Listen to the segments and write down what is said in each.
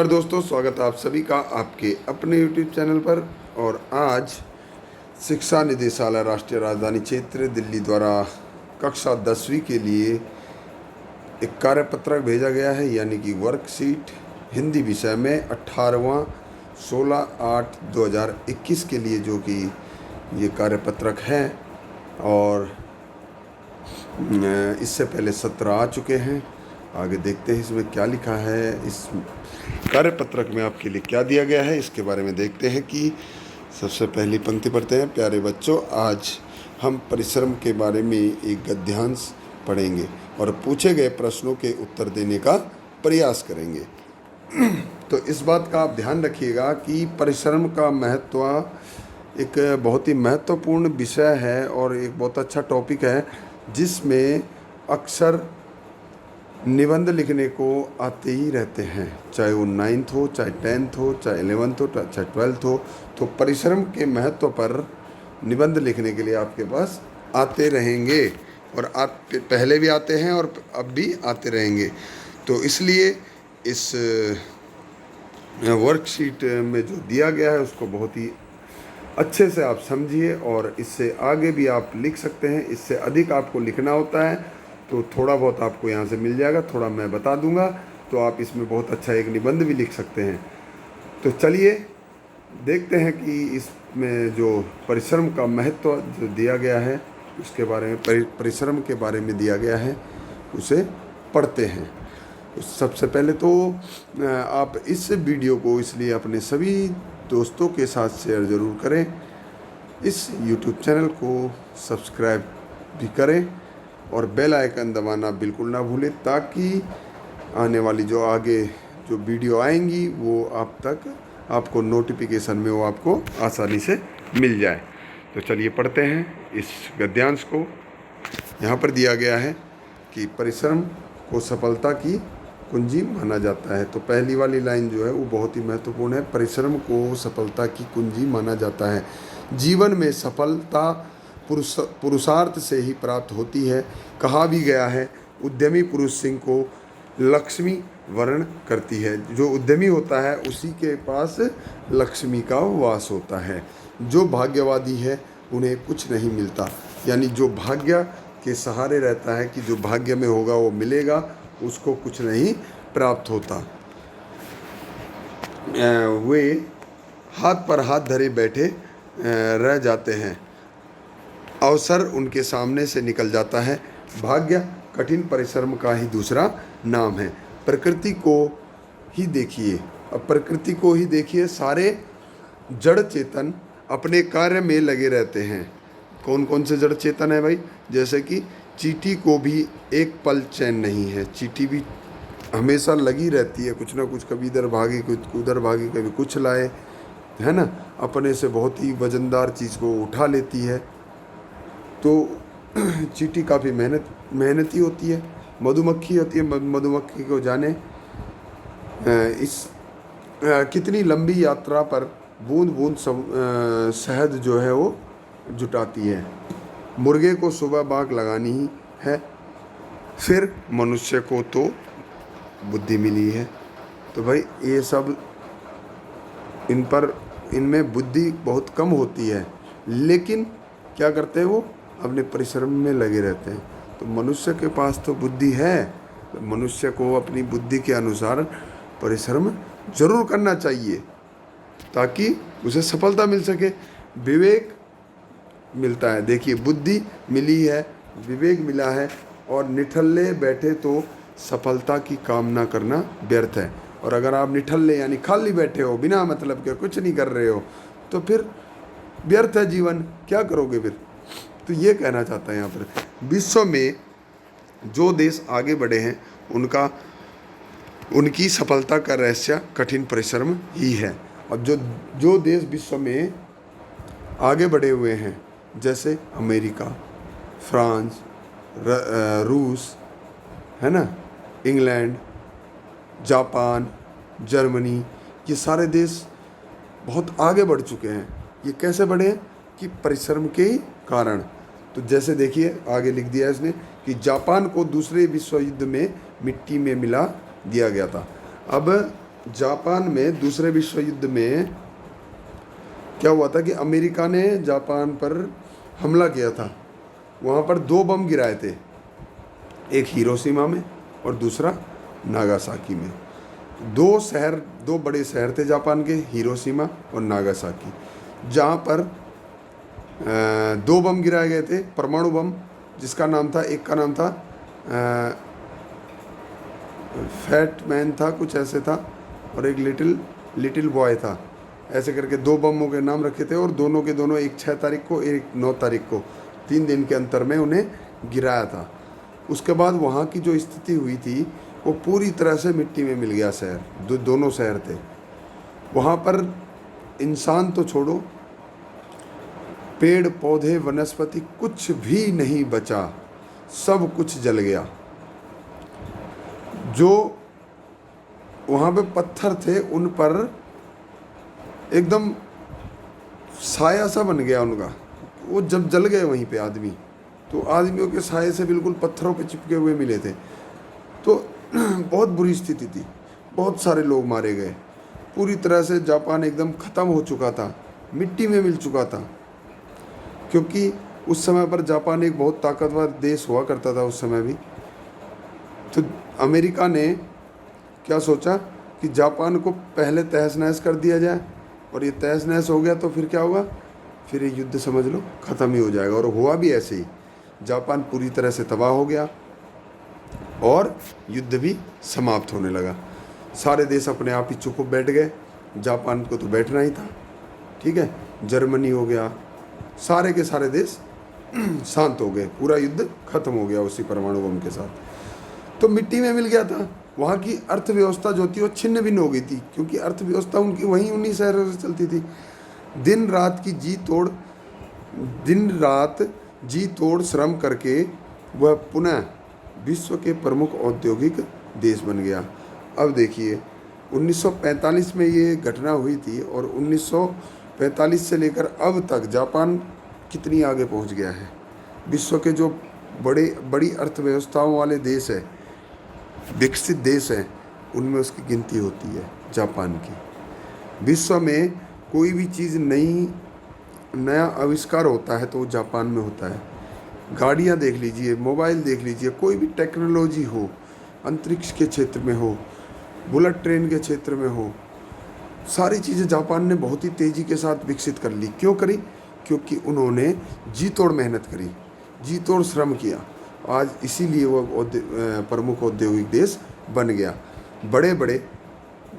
और दोस्तों, स्वागत है आप सभी का आपके अपने YouTube चैनल पर। और आज शिक्षा निदेशालय राष्ट्रीय राजधानी क्षेत्र दिल्ली द्वारा कक्षा 10वीं के लिए एक कार्यपत्रक भेजा गया है, यानी कि वर्कशीट हिंदी विषय में 18वां 16/8/2021 के लिए, जो कि ये कार्यपत्रक है। और इससे पहले सत्र आ चुके हैं। आगे देखते हैं इसमें क्या लिखा है, इस कार्यपत्रक में आपके लिए क्या दिया गया है, इसके बारे में देखते हैं। कि सबसे पहली पंक्ति पढ़ते हैं। प्यारे बच्चों, आज हम परिश्रम के बारे में एक गद्यांश पढ़ेंगे और पूछे गए प्रश्नों के उत्तर देने का प्रयास करेंगे। तो इस बात का आप ध्यान रखिएगा कि परिश्रम का महत्व एक बहुत ही महत्वपूर्ण विषय है और एक बहुत अच्छा टॉपिक है, जिसमें अक्सर निबंध लिखने को आते ही रहते हैं, चाहे वो 9th हो, चाहे 10th हो, चाहे 11th हो, चाहे 12th हो। तो परिश्रम के महत्व पर निबंध लिखने के लिए आपके पास आते रहेंगे, और पहले भी आते हैं और अब भी आते रहेंगे। तो इसलिए इस वर्कशीट में जो दिया गया है उसको बहुत ही अच्छे से आप समझिए, और इससे आगे भी आप लिख सकते हैं। इससे अधिक आपको लिखना होता है तो थोड़ा बहुत आपको यहाँ से मिल जाएगा, थोड़ा मैं बता दूंगा, तो आप इसमें बहुत अच्छा एक निबंध भी लिख सकते हैं। तो चलिए देखते हैं कि इसमें जो परिश्रम का महत्व जो दिया गया है उसके बारे में, परिश्रम के बारे में दिया गया है, उसे पढ़ते हैं। तो सबसे पहले तो आप इस वीडियो को इसलिए अपने सभी दोस्तों के साथ शेयर ज़रूर करें, इस YouTube चैनल को सब्सक्राइब भी करें और बेल आइकन दबाना बिल्कुल ना भूलें, ताकि आने वाली जो आगे जो वीडियो आएंगी वो आप तक, आपको नोटिफिकेशन में वो आपको आसानी से मिल जाए। तो चलिए पढ़ते हैं इस गद्यांश को। यहाँ पर दिया गया है कि परिश्रम को सफलता की कुंजी माना जाता है। तो पहली वाली लाइन जो है वो बहुत ही महत्वपूर्ण है। परिश्रम को सफलता की कुंजी माना जाता है। जीवन में सफलता पुरुषार्थ से ही प्राप्त होती है। कहा भी गया है, उद्यमी पुरुष सिंह को लक्ष्मी वरण करती है। जो उद्यमी होता है उसी के पास लक्ष्मी का वास होता है। जो भाग्यवादी है उन्हें कुछ नहीं मिलता, यानी जो भाग्य के सहारे रहता है कि जो भाग्य में होगा वो मिलेगा, उसको कुछ नहीं प्राप्त होता। वे हाथ पर हाथ धरे बैठे रह जाते हैं, अवसर उनके सामने से निकल जाता है। भाग्य कठिन परिश्रम का ही दूसरा नाम है। प्रकृति को ही देखिए, अब प्रकृति को ही देखिए, सारे जड़ चेतन अपने कार्य में लगे रहते हैं। कौन कौन से जड़ चेतन है भाई? जैसे कि चींटी को भी एक पल चैन नहीं है। चींटी भी हमेशा लगी रहती है, कुछ ना कुछ, कभी इधर भागी, कुछ उधर भागी, कभी कुछ लाए, है ना। अपने से बहुत ही वजनदार चीज़ को उठा लेती है। तो चींटी काफ़ी मेहनती होती है। मधुमक्खी होती है, मधुमक्खी को जाने कितनी लंबी यात्रा पर बूंद बूंद शहद जो है वो जुटाती है। मुर्गे को सुबह बाग लगानी ही है, फिर मनुष्य को तो बुद्धि मिली है। तो भाई ये सब इनमें बुद्धि बहुत कम होती है, लेकिन क्या करते हैं वो अपने परिश्रम में लगे रहते हैं। तो मनुष्य के पास तो बुद्धि है, तो मनुष्य को अपनी बुद्धि के अनुसार परिश्रम जरूर करना चाहिए, ताकि उसे सफलता मिल सके, विवेक मिलता है। देखिए, बुद्धि मिली है, विवेक मिला है, और निठल्ले बैठे तो सफलता की कामना करना व्यर्थ है। और अगर आप निठल्ले यानी खाली बैठे हो, बिना मतलब के कुछ नहीं कर रहे हो, तो फिर व्यर्थ है जीवन, क्या करोगे फिर? तो ये कहना चाहता है यहाँ पर। विश्व में जो देश आगे बढ़े हैं उनकी सफलता का रहस्य कठिन परिश्रम ही है। और जो देश विश्व में आगे बढ़े हुए हैं, जैसे अमेरिका, फ्रांस, रूस, है ना, इंग्लैंड, जापान, जर्मनी, ये सारे देश बहुत आगे बढ़ चुके हैं। ये कैसे बढ़े? कि परिश्रम के कारण। तो जैसे देखिए, आगे लिख दिया इसने कि जापान को दूसरे विश्व युद्ध में मिट्टी में मिला दिया गया था। अब जापान में दूसरे विश्व युद्ध में क्या हुआ था कि अमेरिका ने जापान पर हमला किया था। वहाँ पर 2 बम गिराए थे, एक हिरोशिमा में और दूसरा नागासाकी में। 2 बड़े शहर थे जापान के, हिरोशिमा और नागासाकी, जहाँ पर 2 बम गिराए गए थे, परमाणु बम, जिसका नाम था, एक का नाम था फैट मैन था, कुछ ऐसे था, और एक लिटिल बॉय था। ऐसे करके 2 बमों के नाम रखे थे, और दोनों के दोनों, एक 6 तारीख को, एक 9 तारीख को, 3 दिन के अंतर में उन्हें गिराया था। उसके बाद वहाँ की जो स्थिति हुई थी वो पूरी तरह से मिट्टी में मिल गया शहर। दोनों शहर थे वहाँ पर, इंसान तो छोड़ो, पेड़ पौधे वनस्पति कुछ भी नहीं बचा, सब कुछ जल गया। जो वहाँ पे पत्थर थे उन पर एकदम साया सा बन गया उनका। वो जब जल गए वहीं पे आदमी, तो आदमियों के साये से बिल्कुल पत्थरों पे चिपके हुए मिले थे। तो बहुत बुरी स्थिति थी, बहुत सारे लोग मारे गए, पूरी तरह से जापान एकदम ख़त्म हो चुका था, मिट्टी में मिल चुका था। क्योंकि उस समय पर जापान एक बहुत ताकतवर देश हुआ करता था उस समय भी। तो अमेरिका ने क्या सोचा कि जापान को पहले तहस नहस कर दिया जाए, और ये तहस नहस हो गया तो फिर क्या होगा, फिर ये युद्ध समझ लो ख़त्म ही हो जाएगा। और हुआ भी ऐसे ही, जापान पूरी तरह से तबाह हो गया और युद्ध भी समाप्त होने लगा। सारे देश अपने आप ही चुप बैठ गए, जापान को तो बैठना ही था, ठीक है। जर्मनी हो गया, सारे के सारे देश शांत हो गए, पूरा युद्ध खत्म हो गया उसी परमाणु बम के साथ। तो मिट्टी में मिल गया था। वहाँ की अर्थव्यवस्था जो थी वो छिन्न भिन्न हो गई थी, क्योंकि अर्थव्यवस्था उनकी वहीं उन्हीं शहरों से चलती थी। दिन रात जी तोड़ श्रम करके वह पुनः विश्व के प्रमुख औद्योगिक देश बन गया। अब देखिए 1945 में ये घटना हुई थी, और 1945 से लेकर अब तक जापान कितनी आगे पहुंच गया है। विश्व के जो बड़ी अर्थव्यवस्थाओं वाले देश है, विकसित देश हैं, उनमें उसकी गिनती होती है जापान की। विश्व में कोई भी चीज़ नया आविष्कार होता है तो वो जापान में होता है। गाड़ियाँ देख लीजिए, मोबाइल देख लीजिए, कोई भी टेक्नोलॉजी हो, अंतरिक्ष के क्षेत्र में हो, बुलेट ट्रेन के क्षेत्र में हो, सारी चीज़ें जापान ने बहुत ही तेज़ी के साथ विकसित कर ली। क्यों करी? क्योंकि उन्होंने जी तोड़ मेहनत करी, जी तोड़ श्रम किया। आज इसीलिए वो प्रमुख औद्योगिक देश बन गया। बड़े बड़े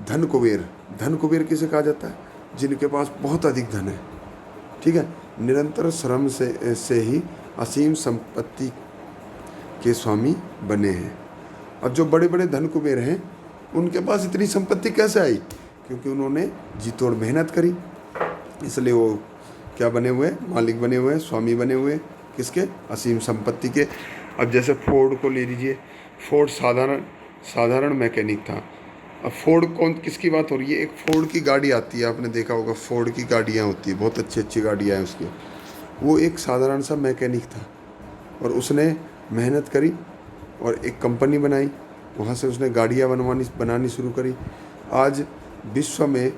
धन कुबेर किसे कहा जाता है? जिनके पास बहुत अधिक धन है, ठीक है। निरंतर श्रम से ही असीम संपत्ति के स्वामी बने हैं। अब जो बड़े बड़े धन कुबेर हैं उनके पास इतनी संपत्ति कैसे आई? क्योंकि उन्होंने जी तोड़ मेहनत करी, इसलिए वो क्या बने हुए? मालिक बने हुए, स्वामी बने हुए। किसके? असीम संपत्ति के। अब जैसे फोर्ड को ले लीजिए, फोर्ड साधारण मैकेनिक था। अब फोर्ड किसकी बात हो रही है? एक फोर्ड की गाड़ी आती है, आपने देखा होगा, फोर्ड की गाड़ियाँ होती है, बहुत अच्छी अच्छी गाड़ियाँ हैं उसकी। वो एक साधारण सा मैकेनिक था, और उसने मेहनत करी और एक कंपनी बनाई, वहाँ से उसने गाड़ियाँ बनानी शुरू करी। आज विश्व में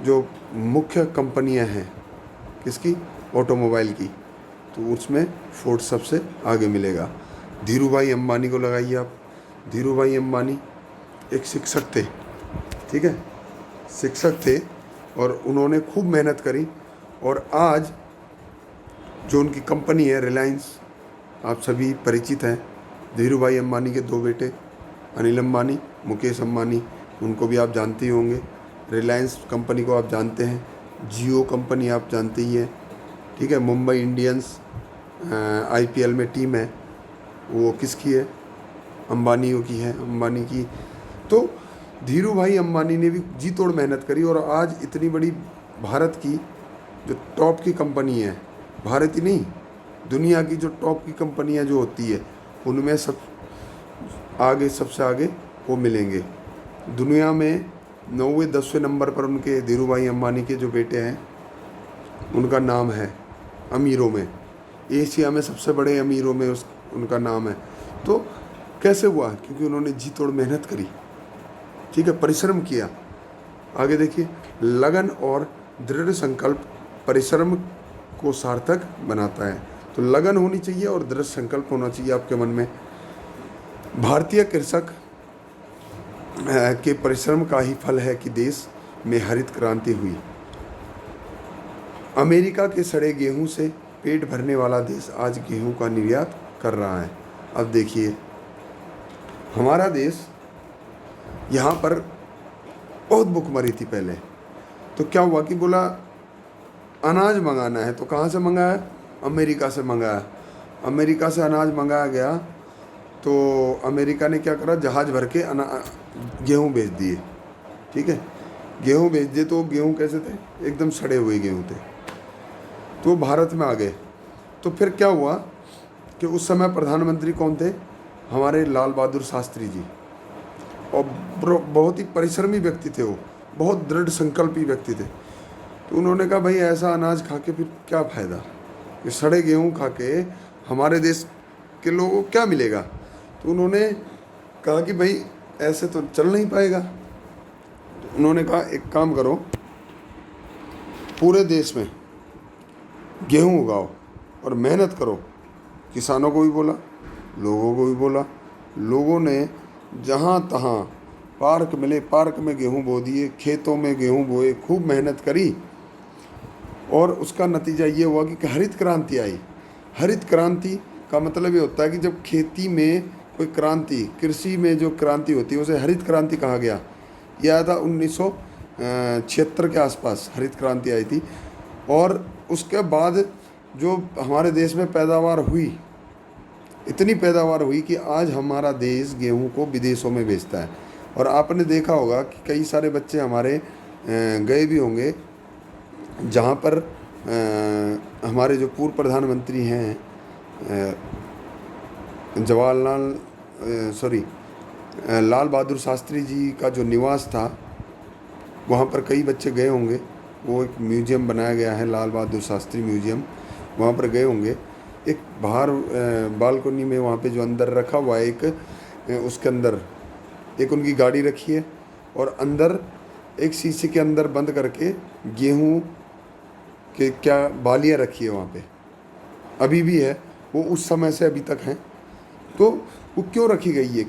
जो मुख्य कंपनियाँ हैं किसकी? ऑटोमोबाइल की, तो उसमें फोर्ड सबसे आगे मिलेगा। धीरूभाई अंबानी को लगाइए आप। धीरूभाई अंबानी एक शिक्षक थे, ठीक है, शिक्षक थे, और उन्होंने खूब मेहनत करी, और आज जो उनकी कंपनी है रिलायंस, आप सभी परिचित हैं। धीरूभाई अंबानी के 2 बेटे, अनिल अंबानी, मुकेश अंबानी, उनको भी आप जानते ही होंगे। रिलायंस कंपनी को आप जानते हैं, जियो कंपनी आप जानते ही हैं, ठीक है। मुंबई इंडियंस IPL में टीम है, वो किसकी है? अंबानियों की है, अंबानी की। तो धीरूभाई अंबानी ने भी जी तोड़ मेहनत करी, और आज इतनी बड़ी भारत की जो टॉप की कंपनी है, भारत ही नहीं दुनिया की जो टॉप की कंपनियां जो होती है, उनमें सबसे आगे वो मिलेंगे। दुनिया में 9वें 10वें नंबर पर उनके धीरूभाई अंबानी के जो बेटे हैं उनका नाम है अमीरों में। एशिया में सबसे बड़े अमीरों में उनका नाम है। तो कैसे हुआ? क्योंकि उन्होंने जी तोड़ मेहनत करी, ठीक है, परिश्रम किया। आगे देखिए, लगन और दृढ़ संकल्प परिश्रम को सार्थक बनाता है। तो लगन होनी चाहिए और दृढ़ संकल्प होना चाहिए आपके मन में। भारतीय कृषक के परिश्रम का ही फल है कि देश में हरित क्रांति हुई। अमेरिका के सड़े गेहूं से पेट भरने वाला देश आज गेहूं का निर्यात कर रहा है। अब देखिए, हमारा देश यहाँ पर बहुत भुखमरी थी पहले, तो क्या हुआ कि बोला अनाज मंगाना है, तो कहाँ से मंगाया? अमेरिका से मंगाया। अमेरिका से अनाज मंगाया गया, तो अमेरिका ने क्या करा, जहाज़ भर के गेहूँ भेज दिए। ठीक है, गेहूँ भेज दिए, तो गेहूँ कैसे थे? एकदम सड़े हुए गेहूँ थे, तो भारत में आ गए। तो फिर क्या हुआ कि उस समय प्रधानमंत्री कौन थे? हमारे लाल बहादुर शास्त्री जी, और बहुत ही परिश्रमी व्यक्ति थे, वो बहुत दृढ़ संकल्पी व्यक्ति थे। तो उन्होंने कहा भाई ऐसा अनाज खा के फिर क्या फ़ायदा, कि सड़े गेहूँ खा के हमारे देश के लोगों को क्या मिलेगा। तो उन्होंने कहा कि भाई ऐसे तो चल नहीं पाएगा। तो उन्होंने कहा एक काम करो, पूरे देश में गेहूँ उगाओ और मेहनत करो। किसानों को भी बोला, लोगों को भी बोला। लोगों ने जहाँ तहाँ पार्क मिले पार्क में गेहूँ बो दिए, खेतों में गेहूँ बोए, खूब मेहनत करी, और उसका नतीजा ये हुआ कि हरित क्रांति आई। हरित क्रांति का मतलब ये होता है कि जब खेती में कोई क्रांति, कृषि में जो क्रांति होती है उसे हरित क्रांति कहा गया। यह आया था 1976 के आसपास हरित क्रांति आई थी। और उसके बाद जो हमारे देश में पैदावार हुई, इतनी पैदावार हुई कि आज हमारा देश गेहूं को विदेशों में बेचता है। और आपने देखा होगा कि कई सारे बच्चे हमारे गए भी होंगे, जहाँ पर हमारे जो पूर्व प्रधानमंत्री हैं लाल बहादुर शास्त्री जी का जो निवास था, वहाँ पर कई बच्चे गए होंगे। वो एक म्यूजियम बनाया गया है, लाल बहादुर शास्त्री म्यूजियम, वहाँ पर गए होंगे। एक बाहर बालकोनी में वहाँ पे जो अंदर रखा हुआ है, एक उसके अंदर एक उनकी गाड़ी रखी है, और अंदर एक शीशे के अंदर बंद करके गेहूँ के क्या बालियाँ रखी है वहाँ पे, अभी भी है वो, उस समय से अभी तक हैं। तो वो क्यों रखी गई है?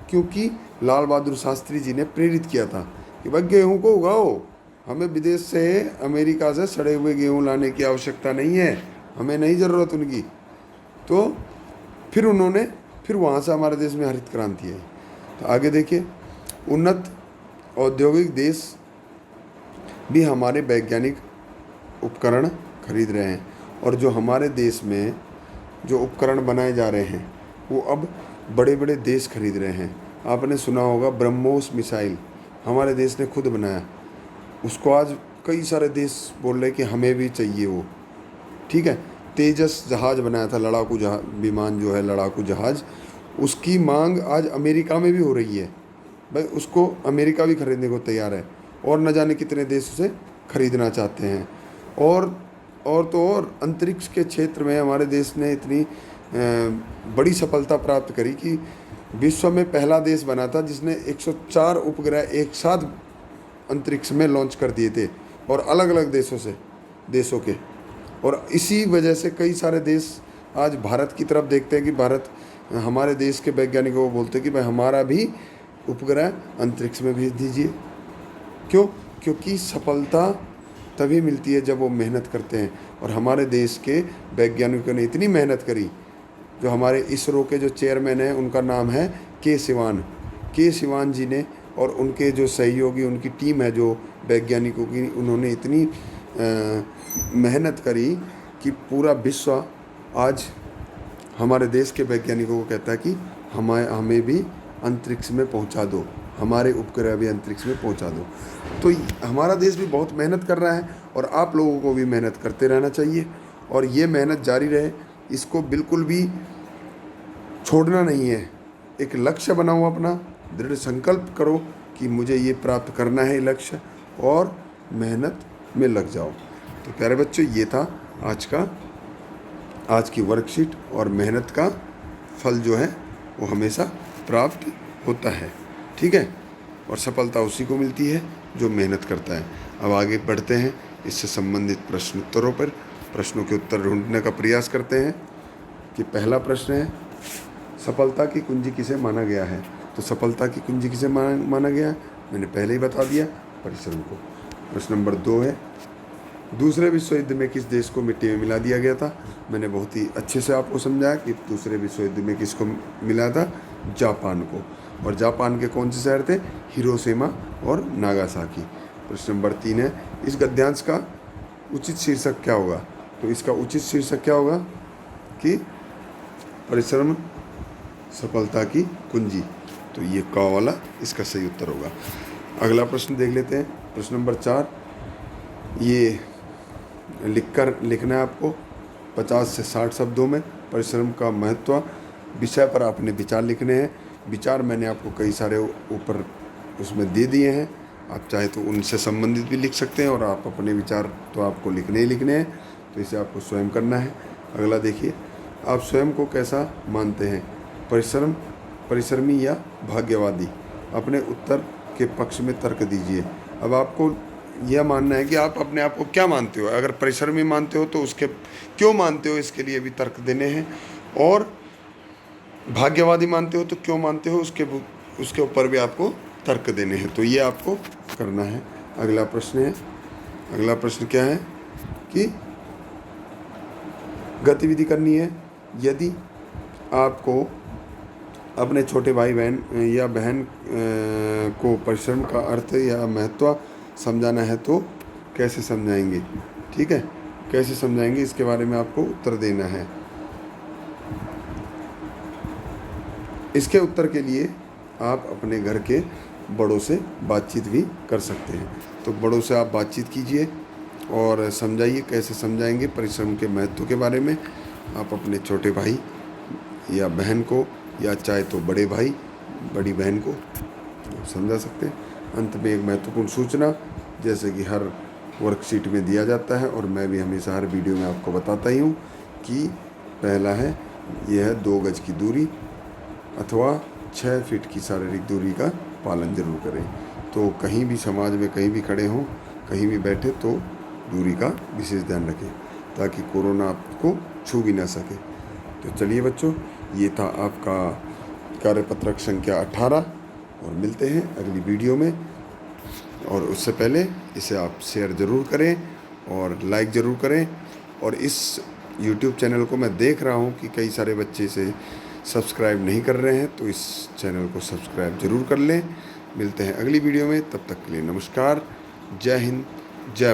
क्योंकि लाल बहादुर शास्त्री जी ने प्रेरित किया था कि भाई गेहूँ को उगाओ, हमें विदेश से, अमेरिका से सड़े हुए गेहूँ लाने की आवश्यकता नहीं है, हमें नहीं ज़रूरत उनकी। तो फिर उन्होंने वहाँ से हमारे देश में हरित क्रांति आई। तो आगे देखिए, उन्नत औद्योगिक देश भी हमारे वैज्ञानिक उपकरण खरीद रहे हैं, और जो हमारे देश में जो उपकरण बनाए जा रहे हैं वो अब बड़े बड़े देश खरीद रहे हैं। आपने सुना होगा ब्रह्मोस मिसाइल हमारे देश ने खुद बनाया, उसको आज कई सारे देश बोल रहे कि हमें भी चाहिए वो। ठीक है, तेजस जहाज़ बनाया था, लड़ाकू विमान जो है, लड़ाकू जहाज़, उसकी मांग आज अमेरिका में भी हो रही है। भाई उसको अमेरिका भी खरीदने को तैयार है, और न जाने कितने देश उसे खरीदना चाहते हैं। और अंतरिक्ष के क्षेत्र में हमारे देश ने इतनी बड़ी सफलता प्राप्त करी कि विश्व में पहला देश बना था जिसने 104 उपग्रह एक साथ अंतरिक्ष में लॉन्च कर दिए थे, और अलग अलग देशों के। और इसी वजह से कई सारे देश आज भारत की तरफ देखते हैं कि भारत, हमारे देश के वैज्ञानिकों को बोलते हैं कि भाई हमारा भी उपग्रह अंतरिक्ष में भेज दीजिए। क्योंकि सफलता तभी मिलती है जब वो मेहनत करते हैं। और हमारे देश के वैज्ञानिकों ने इतनी मेहनत करी, जो हमारे इसरो के जो चेयरमैन हैं उनका नाम है के सिवान जी ने, और उनके जो सहयोगी, उनकी टीम है जो वैज्ञानिकों की, उन्होंने इतनी मेहनत करी कि पूरा विश्व आज हमारे देश के वैज्ञानिकों को कहता है कि हमें भी अंतरिक्ष में पहुंचा दो, हमारे उपग्रह भी अंतरिक्ष में पहुंचा दो। तो हमारा देश भी बहुत मेहनत कर रहा है, और आप लोगों को भी मेहनत करते रहना चाहिए, और ये मेहनत जारी रहे, इसको बिल्कुल भी छोड़ना नहीं है। एक लक्ष्य बनाओ अपना, दृढ़ संकल्प करो कि मुझे ये प्राप्त करना है लक्ष्य, और मेहनत में लग जाओ। तो प्यारे बच्चों, ये था आज की वर्कशीट, और मेहनत का फल जो है वो हमेशा प्राप्त होता है। ठीक है, और सफलता उसी को मिलती है जो मेहनत करता है। अब आगे बढ़ते हैं इससे संबंधित प्रश्न उत्तरों पर। प्रश्नों के उत्तर ढूंढने का प्रयास करते हैं कि पहला प्रश्न है, सफलता की कुंजी किसे माना गया है? तो सफलता की कुंजी किसे माना गया है? मैंने पहले ही बता दिया, परिश्रम को। प्रश्न नंबर 2 है, दूसरे विश्व युद्ध में किस देश को मिट्टी में मिला दिया गया था? मैंने बहुत ही अच्छे से आपको समझाया कि दूसरे विश्व युद्ध में किसको मिला था? जापान को। और जापान के कौन से शहर थे? हिरोशिमा और नागासाकी। प्रश्न नंबर 3 है, इस गद्यांश का उचित शीर्षक क्या होगा? तो इसका उचित शीर्षक क्या होगा कि परिश्रम सफलता की कुंजी। तो ये क वाला इसका सही उत्तर होगा। अगला प्रश्न देख लेते हैं। प्रश्न नंबर 4, ये लिखना है आपको 50 से 60 शब्दों में। परिश्रम का महत्व विषय पर आपने विचार लिखने हैं। विचार मैंने आपको कई सारे ऊपर उसमें दे दिए हैं, आप चाहे तो उनसे संबंधित भी लिख सकते हैं, और आप अपने विचार तो आपको लिखने ही लिखने हैं, तो इसे आपको स्वयं करना है। अगला देखिए, आप स्वयं को कैसा मानते हैं? परिश्रमी या भाग्यवादी? अपने उत्तर के पक्ष में तर्क दीजिए। अब आपको यह मानना है कि आप अपने आप को क्या मानते हो। अगर परिश्रमी मानते हो तो उसके क्यों मानते हो, इसके लिए भी तर्क देने हैं, और भाग्यवादी मानते हो तो क्यों मानते हो, उसके ऊपर भी आपको तर्क देने हैं। तो ये आपको करना है। अगला प्रश्न क्या है कि गतिविधि करनी है। यदि आपको अपने छोटे भाई बहन या बहन को परिश्रम का अर्थ या महत्व समझाना है तो कैसे समझाएंगे? ठीक है, कैसे समझाएंगे इसके बारे में आपको उत्तर देना है। इसके उत्तर के लिए आप अपने घर के बड़ों से बातचीत भी कर सकते हैं। तो बड़ों से आप बातचीत कीजिए और समझाइए। कैसे समझाएंगे परिश्रम के महत्व के बारे में? आप अपने छोटे भाई या बहन को, या चाहे तो बड़े भाई बड़ी बहन को समझा सकते हैं। अंत में एक महत्वपूर्ण सूचना, जैसे कि हर वर्कशीट में दिया जाता है और मैं भी हमेशा हर वीडियो में आपको बताता ही हूँ कि पहला है, यह है 2 गज की दूरी अथवा 6 फीट की शारीरिक दूरी का पालन जरूर करें। तो कहीं भी समाज में कहीं भी खड़े हों, कहीं भी बैठे, तो दूरी का विशेष ध्यान रखें ताकि कोरोना आपको छू भी ना सके। तो चलिए बच्चों, ये था आपका कार्यपत्रक संख्या 18, और मिलते हैं अगली वीडियो में। और उससे पहले इसे आप शेयर ज़रूर करें और लाइक ज़रूर करें। और इस YouTube चैनल को मैं देख रहा हूँ कि कई सारे बच्चे इसे सब्सक्राइब नहीं कर रहे हैं, तो इस चैनल को सब्सक्राइब ज़रूर कर लें। मिलते हैं अगली वीडियो में, तब तक के लिए नमस्कार, जय हिंद, जय भारत।